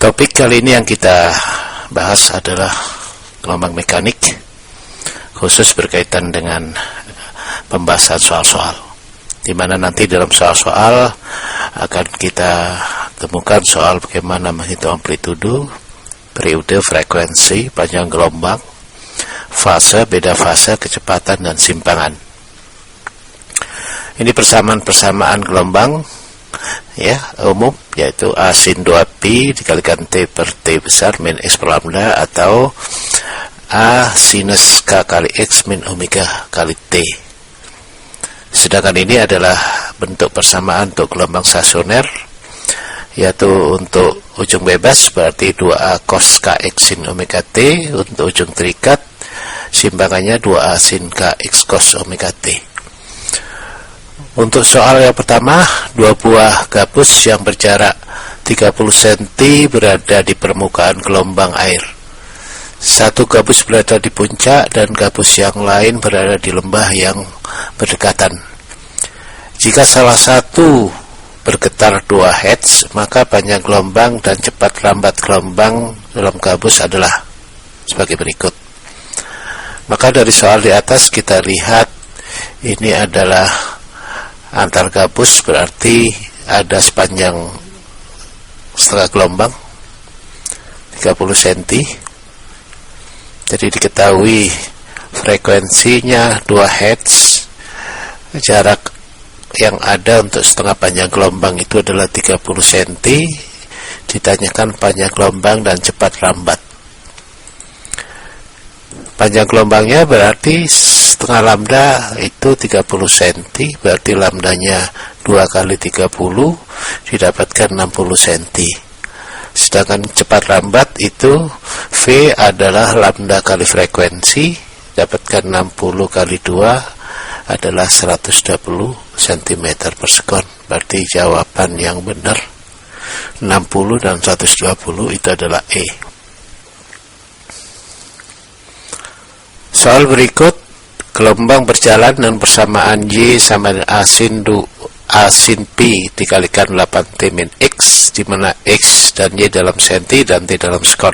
Topik kali ini yang kita bahas adalah gelombang mekanik, khusus berkaitan dengan pembahasan soal-soal, di mana nanti dalam soal-soal akan kita temukan soal bagaimana menghitung amplitudo, periode, frekuensi, panjang gelombang, fase, beda fase, kecepatan, dan simpangan. Ini persamaan-persamaan gelombang ya umum, yaitu A sin 2pi dikalikan T per T besar min X per lambda, atau A sinus K kali X min omega kali T. Sedangkan ini adalah bentuk persamaan untuk gelombang stasioner, yaitu untuk ujung bebas berarti 2A cos KX sin omega T, untuk ujung terikat simpangannya 2A sin KX cos omega T. Untuk soal yang pertama, dua buah gabus yang berjarak 30 cm berada di permukaan gelombang air. Satu gabus berada di puncak dan gabus yang lain berada di lembah yang berdekatan. Jika salah satu bergetar 2 Hz, maka panjang gelombang dan cepat lambat gelombang dalam gabus adalah sebagai berikut. Maka dari soal di atas kita lihat ini adalah antar gabus, berarti ada sepanjang setengah gelombang 30 cm. Jadi diketahui frekuensinya 2 Hz, jarak yang ada untuk setengah panjang gelombang itu adalah 30 cm. Ditanyakan panjang gelombang dan cepat lambat. Panjang gelombangnya berarti setengah lambda itu 30 cm, berarti lambdanya 2 kali 30 didapatkan 60 cm. Sedangkan cepat lambat itu V adalah lambda kali frekuensi, dapatkan 60 kali 2 adalah 120 cm per sekon. Berarti jawaban yang benar 60 dan 120 itu adalah E. Soal berikut, gelombang berjalan dengan persamaan Y sama dengan A sin Pi dikalikan 8T min X, di mana X dan Y dalam senti dan T dalam sekon.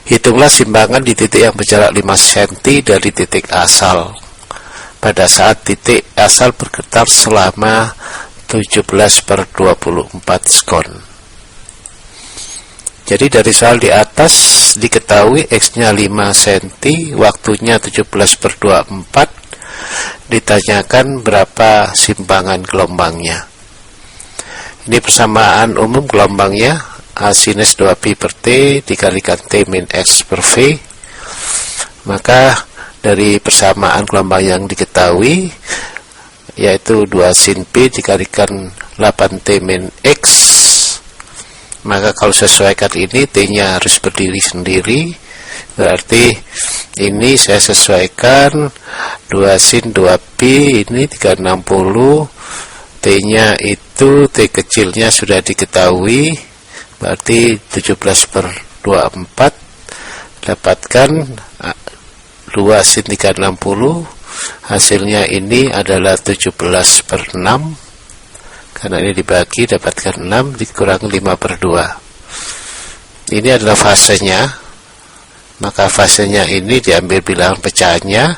Hitunglah simpangan di titik yang berjarak 5 cm dari titik asal pada saat titik asal bergetar selama 17/24 sekon. Jadi dari soal di atas diketahui X-nya 5 cm, waktunya 17/24, ditanyakan berapa simpangan gelombangnya. Ini persamaan umum gelombangnya, A sinus 2pi per T dikalikan T min X per V. Maka dari persamaan gelombang yang diketahui, yaitu 2 sin Pi dikalikan 8T min X, maka kalau sesuaikan ini T-nya harus berdiri sendiri, berarti ini saya sesuaikan 2 sin 2pi ini 360, T-nya itu T kecilnya sudah diketahui, berarti 17/24, dapatkan 2 sin 360, hasilnya ini adalah 17/6, karena ini dibagi dapatkan 6 dikurangi 5/2. Ini adalah fasenya, maka fasenya ini diambil bilangan pecahannya,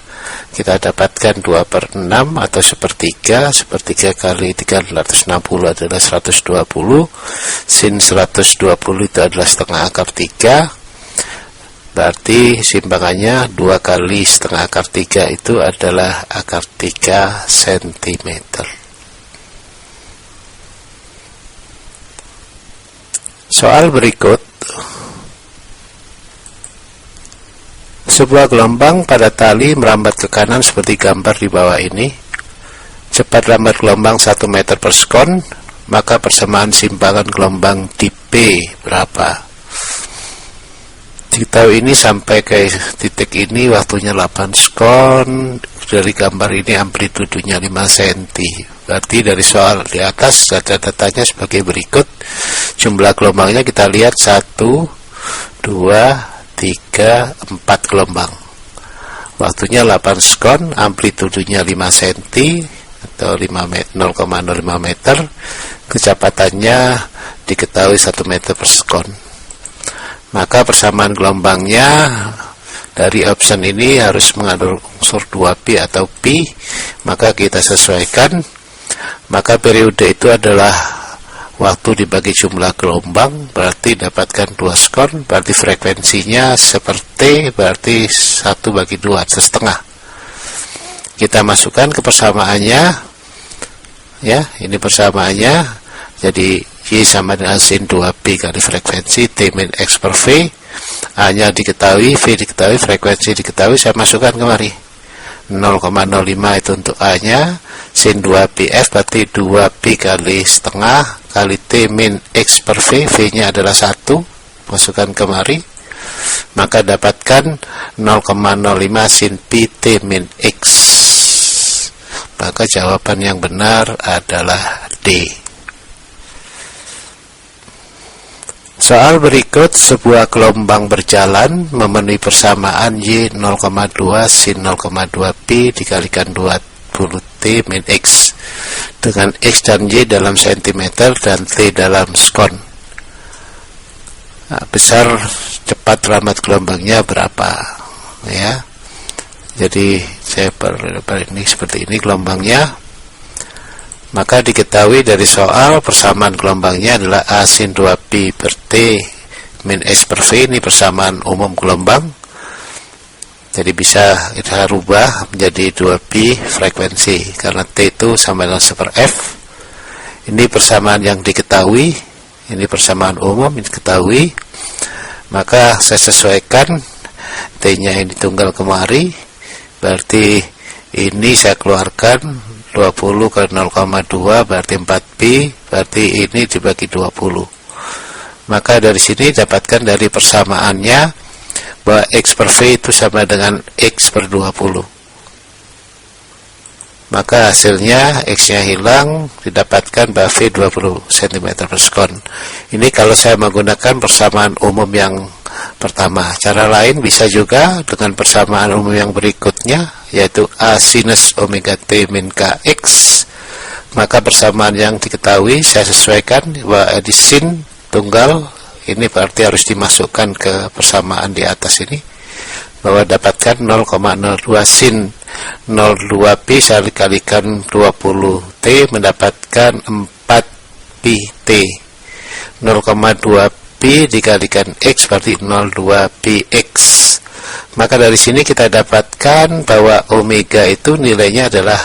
kita dapatkan 2/6 atau sepertiga. Sepertiga kali 360 adalah 120, sin 120 itu adalah setengah akar 3, berarti simpangannya 2 kali setengah akar 3 itu adalah akar 3 cm. Soal berikut, sebuah gelombang pada tali merambat ke kanan seperti gambar di bawah ini. Cepat lambat gelombang 1 meter per sekon, maka persamaan simpangan gelombang di P berapa? Diketahui ini sampai ke titik ini waktunya 8 sekon, dari gambar ini amplitudonya 5 cm. Berarti dari soal di atas catatannya sebagai berikut. Jumlah gelombangnya kita lihat 1, 2, 3, 4 gelombang. Waktunya 8 sekon, amplitudonya 5 cm atau 0,05 meter. Kecepatannya diketahui 1 meter per sekon. maka persamaan gelombangnya dari option ini harus mengandung unsur 2pi atau pi, maka kita sesuaikan. Maka periode itu adalah waktu dibagi jumlah gelombang, berarti dapatkan 2 skon, berarti frekuensinya seperti berarti 1/2, setengah. Kita masukkan ke persamaannya, ya, ini persamaannya, jadi Y sama dengan sin 2pi kali frekuensi T min X per V. A nya diketahui, V diketahui, frekuensi diketahui, saya masukkan kemari 0,05 itu untuk A nya, sin 2pi F berarti 2pi kali setengah kali T min X per V, V nya adalah 1, masukkan kemari, maka dapatkan 0,05 sin pi T min X. Maka jawaban yang benar adalah D. Soal berikut, sebuah gelombang berjalan memenuhi persamaan Y 0,2 sin 0,2pi dikalikan 20T min X dengan X dan Y dalam cm dan T dalam skon. Nah, besar cepat lambat gelombangnya berapa, ya. Jadi saya ini seperti ini gelombangnya. Maka diketahui dari soal persamaan gelombangnya adalah A sin 2pi per T min X per V, ini persamaan umum gelombang. Jadi bisa kita rubah menjadi 2pi frekuensi, karena T itu sama dengan 1 per F. Ini persamaan yang diketahui, ini persamaan umum yang diketahui. Maka saya sesuaikan, T-nya yang ditunggal kemari, berarti ini saya keluarkan 20 kali 0,2 berarti 4pi, berarti ini dibagi 20. Maka dari sini dapatkan dari persamaannya bahwa X per V itu sama dengan X per 20. Maka hasilnya X-nya hilang, didapatkan bahwa V 20 cm per sekon. Ini kalau saya menggunakan persamaan umum yang pertama. Cara lain bisa juga dengan persamaan umum yang berikutnya, yaitu A sinus omega T min Kx. Maka persamaan yang diketahui saya sesuaikan bahwa di sin tunggal ini berarti harus dimasukkan ke persamaan di atas ini, bahwa dapatkan 0,02 sin 02pi saya dikalikan 20T mendapatkan 4pi T. 0,2pi dikalikan X berarti 02pi X. Maka dari sini kita dapatkan bahwa omega itu nilainya adalah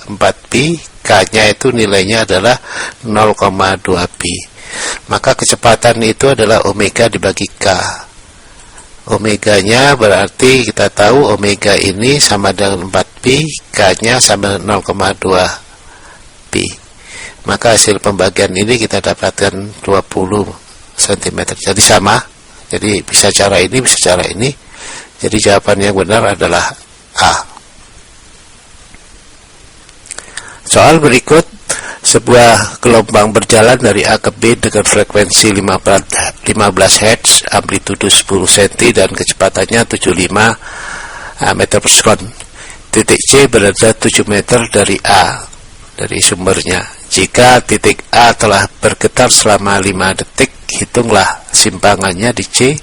4pi, K-nya itu nilainya adalah 0,2pi. Maka kecepatan itu adalah omega dibagi K. Omeganya berarti kita tahu omega ini sama dengan 4pi, K-nya sama dengan 0,2pi. Maka hasil pembagian ini kita dapatkan 20 cm. Jadi sama. Jadi bisa cara ini, bisa cara ini. Jadi jawaban yang benar adalah A. Soal berikut, sebuah gelombang berjalan dari A ke B dengan frekuensi 15 Hz, amplitudo 10 cm dan kecepatannya 75 meter per sekon. Titik C berada 7 meter dari A, dari sumbernya. Jika titik A telah bergetar selama 5 detik, hitunglah simpangannya di C,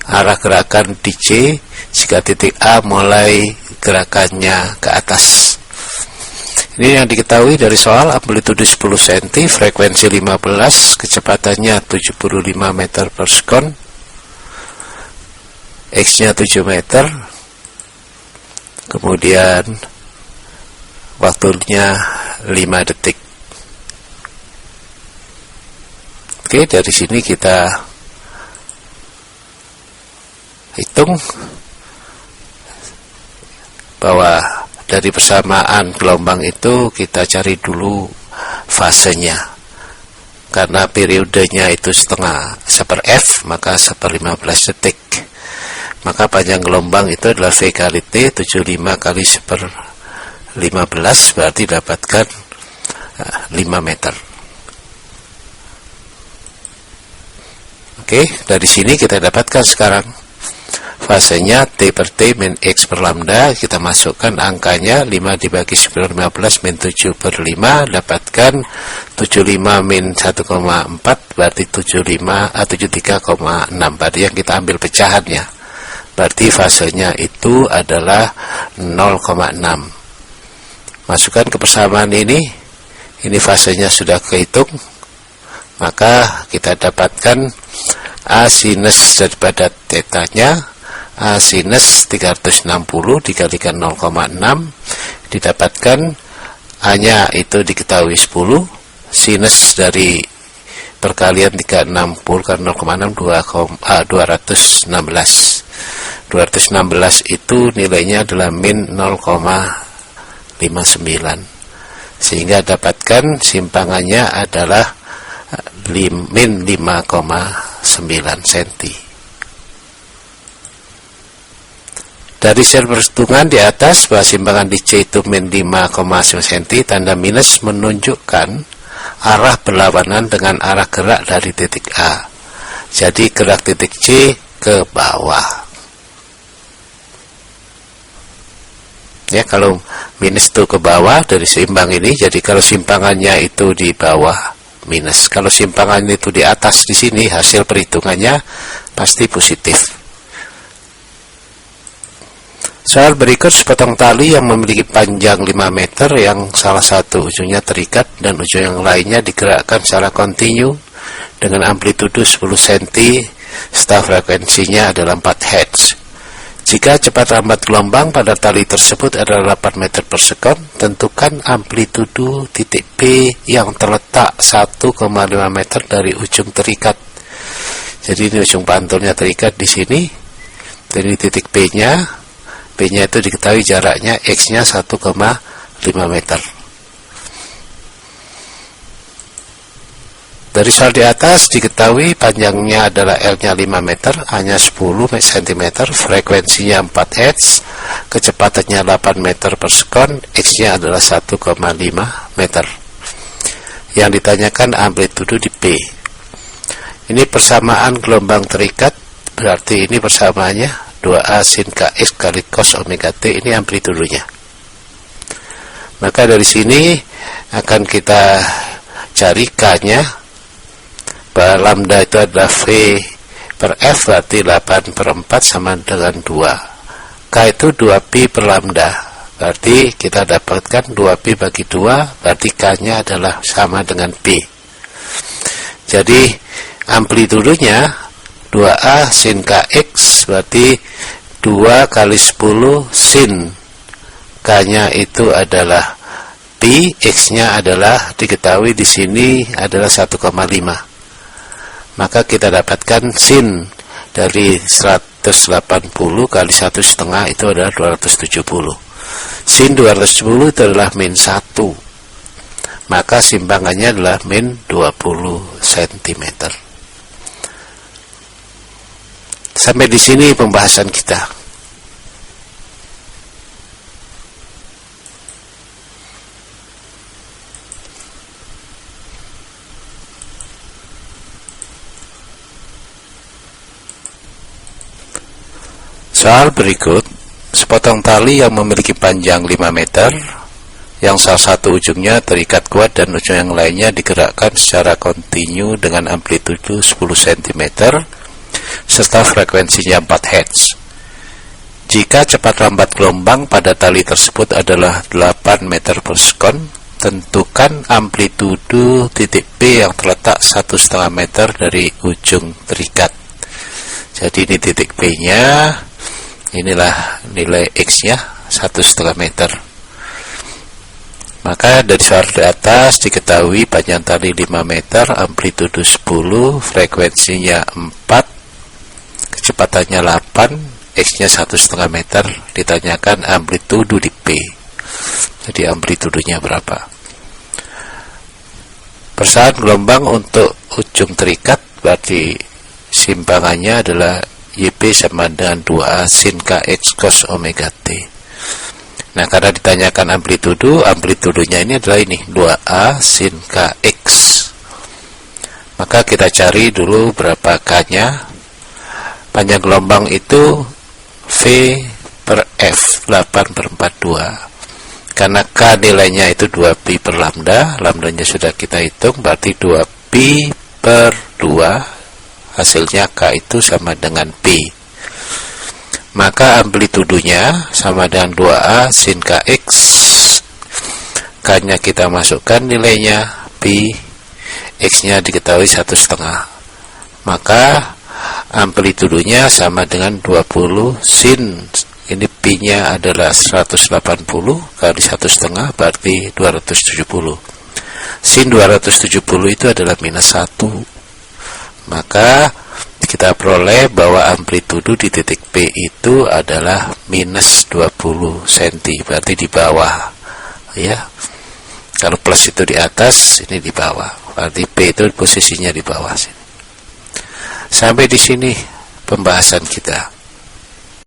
arah gerakan di C jika titik A mulai gerakannya ke atas. Ini yang diketahui dari soal, amplitudo 10 cm, frekuensi 15, kecepatannya 75 meter per sekon, X-nya 7 meter, kemudian waktunya 5 detik. Oke, dari sini kita hitung bahwa dari persamaan gelombang itu kita cari dulu fasenya. Karena periodenya itu setengah 1 per F, maka 1 per 15 detik. Maka panjang gelombang itu adalah V kali T, 75 kali 1 per 15, berarti dapatkan 5 meter. Oke, dari sini kita dapatkan sekarang fasenya T per T min X per lambda. Kita masukkan angkanya 5 dibagi 10 15 min 7 per 5, dapatkan 75 min 1,4 berarti 73,6. Berarti yang kita ambil pecahannya, berarti fasenya itu adalah 0,6. Masukkan ke persamaan ini fasenya sudah kehitung, maka kita dapatkan A sinus daripada tetanya, A sinus 360 dikalikan 0,6, didapatkan A-nya itu diketahui 10, sinus dari perkalian 360 karena 0,6 216 itu nilainya adalah min 0,59, sehingga dapatkan simpangannya adalah min 5,9 cm. Dari sel perhitungan di atas bahwa simpangan di C itu min 5,9 cm, tanda minus menunjukkan arah berlawanan dengan arah gerak dari titik A. Jadi gerak titik C ke bawah. Ya, kalau minus itu ke bawah dari seimbang ini, jadi kalau simpangannya itu di bawah minus. Kalau simpangannya itu di atas di sini, hasil perhitungannya pasti positif. Soal berikut, sepotong tali yang memiliki panjang 5 meter yang salah satu ujungnya terikat dan ujung yang lainnya digerakkan secara kontinu dengan amplitudo 10 cm, serta frekuensinya adalah 4 Hz. Jika cepat lambat gelombang pada tali tersebut adalah 8 meter per sekon, tentukan amplitudo titik P yang terletak 1,5 meter dari ujung terikat. Jadi ini ujung pantulnya terikat di sini. Jadi titik P-nya itu diketahui jaraknya, X-nya 1,5 meter. Dari soal di atas diketahui panjangnya adalah L-nya 5 meter, A-nya 10 cm, frekuensinya 4 Hz, kecepatannya 8 meter per sekon, X-nya adalah 1,5 meter. Yang ditanyakan amplitudo di P. Ini persamaan gelombang terikat, berarti ini persamaannya 2A sin KX kali cos omega T, ini amplitudonya. Maka dari sini akan kita cari K-nya, bahwa lambda itu adalah V per F, berarti 8 per 4 sama dengan 2. K itu 2Pi per lambda, berarti kita dapatkan 2Pi bagi 2, berarti K-nya adalah sama dengan Pi. Jadi amplitudonya 2A sin KX, berarti 2 kali 10 sin K-nya itu adalah Pi, X-nya adalah diketahui di sini adalah 1,5. Maka kita dapatkan sin dari 180 kali 1,5 itu adalah 270. Sin 270 itu adalah min 1. Maka simpangannya adalah min 20 cm. Sampai di sini pembahasan kita. Soal berikut, sepotong tali yang memiliki panjang 5 meter, yang salah satu ujungnya terikat kuat dan ujung yang lainnya digerakkan secara kontinu dengan amplitudo 10 cm, serta frekuensinya 4 Hz. Jika cepat lambat gelombang pada tali tersebut adalah 8 meter per sekon, tentukan amplitudo titik P yang terletak 1,5 meter dari ujung terikat. Jadi ini titik P-nya, inilah nilai X-nya 1,5 meter. Maka dari soal di atas diketahui panjang tali 5 meter, amplitudo 10, frekuensinya 4, kecepatannya 8, X-nya 1,5 meter. Ditanyakan amplitudo di P. Jadi amplitudonya berapa? Persamaan gelombang untuk ujung terikat, berarti simpangannya adalah YP sama dengan 2A sin KX cos omega T. Nah, karena ditanyakan amplitudo, amplitudonya ini adalah ini 2A sin KX. Maka kita cari dulu berapa K-nya. Panjang gelombang itu V per F 8/42. Karena K nilainya itu 2pi per lambda, lambdanya sudah kita hitung, berarti 2pi per 2, hasilnya K itu sama dengan pi. Maka amplitudonya sama dengan 2A sin Kx. K-nya kita masukkan nilainya pi, X-nya diketahui 1/2. Maka amplitudonya sama dengan 20 sin, ini pi-nya adalah 180 kali 1/2 berarti 270. Sin 270 itu adalah -1. Maka kita peroleh bahwa amplitudo di titik P itu adalah -20 cm, berarti di bawah. Ya. Kalau plus itu di atas, ini di bawah. Berarti P itu posisinya di bawah sini. Sampai di sini pembahasan kita.